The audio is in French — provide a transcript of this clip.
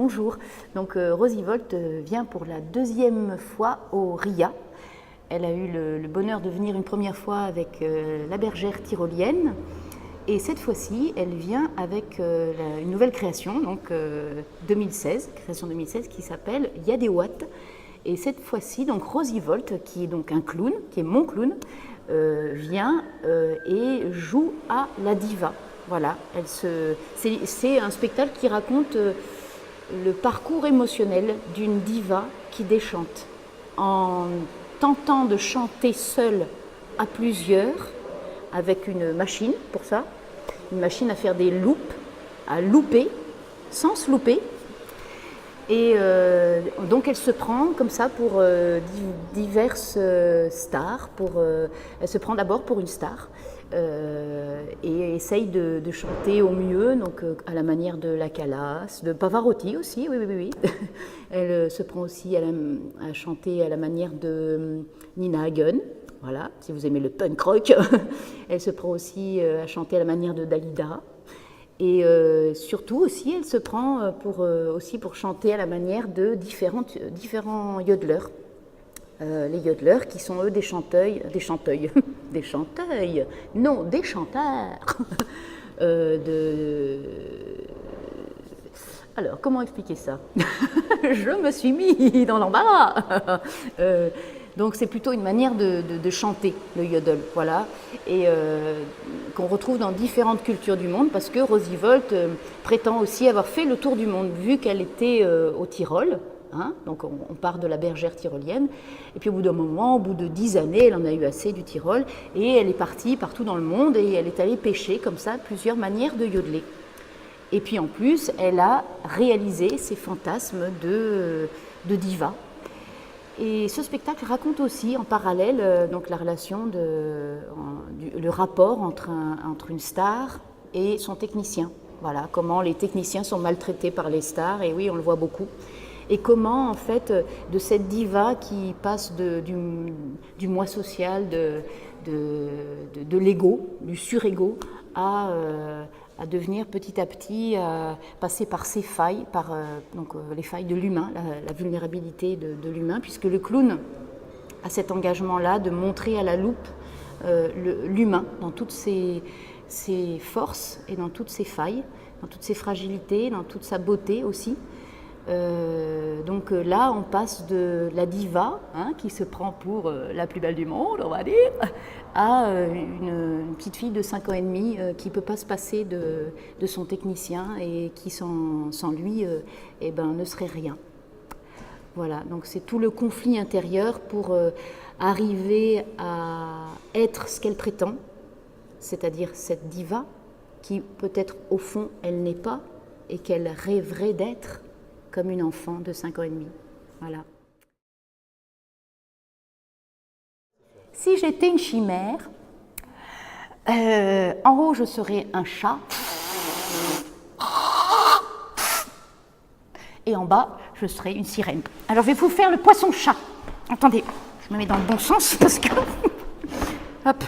Bonjour, donc Rosie Volt vient pour la deuxième fois au RIA. Elle a eu le bonheur de venir une première fois avec la bergère tyrolienne et cette fois-ci elle vient avec une nouvelle création, donc 2016, création 2016 qui s'appelle Yadewat. Et cette fois-ci, donc Rosie Volt, qui est donc un clown, qui est mon clown, vient et joue à la diva. Voilà, c'est un spectacle qui raconte le parcours émotionnel d'une diva qui déchante en tentant de chanter seule à plusieurs avec une machine pour ça, une machine à faire des loops, à louper, sans se louper. Et donc elle se prend comme ça pour diverses stars. Elle se prend d'abord pour une star et essaye de chanter au mieux, donc à la manière de La Calas, de Pavarotti aussi, oui. Elle se prend aussi à chanter à la manière de Nina Hagen. Voilà, si vous aimez le punk rock. Elle se prend aussi à chanter à la manière de Dalida. Et surtout aussi, elle se prend pour chanter à la manière de différents yodeleurs. Les yodeleurs qui sont eux des chanteuils, non, des chanteurs. Alors, comment expliquer ça? Je me suis mis dans l'embarras. Donc c'est plutôt une manière de chanter le yodel, voilà, et qu'on retrouve dans différentes cultures du monde, parce que Rosie Volt prétend aussi avoir fait le tour du monde, vu qu'elle était au Tyrol, hein, donc on part de la bergère tyrolienne, et puis au bout d'un moment, au bout de 10 années, elle en a eu assez du Tyrol, et elle est partie partout dans le monde, et elle est allée pêcher comme ça plusieurs manières de yodeler. Et puis en plus, elle a réalisé ses fantasmes de diva. Et ce spectacle raconte aussi en parallèle donc la relation, le rapport entre une star et son technicien. Voilà, comment les techniciens sont maltraités par les stars, et oui, on le voit beaucoup. Et comment, en fait, de cette diva qui passe du moi social, de l'ego, du surego, à devenir petit à petit, passer par ces failles, les failles de l'humain, la vulnérabilité de l'humain, puisque le clown a cet engagement-là de montrer à la loupe l'humain dans toutes ses forces et dans toutes ses failles, dans toutes ses fragilités, dans toute sa beauté aussi. Donc là, on passe de la diva, hein, qui se prend pour la plus belle du monde, on va dire, à une petite fille de 5 ans et demi qui ne peut pas se passer de son technicien et qui, sans lui, ne serait rien. Voilà, donc c'est tout le conflit intérieur pour arriver à être ce qu'elle prétend, c'est-à-dire cette diva qui peut-être au fond elle n'est pas et qu'elle rêverait d'être comme une enfant de 5 ans et demi. Voilà. Si j'étais une chimère, en haut je serais un chat et en bas je serais une sirène. Alors je vais vous faire le poisson-chat. Attendez, je me mets dans le bon sens parce que... Hop.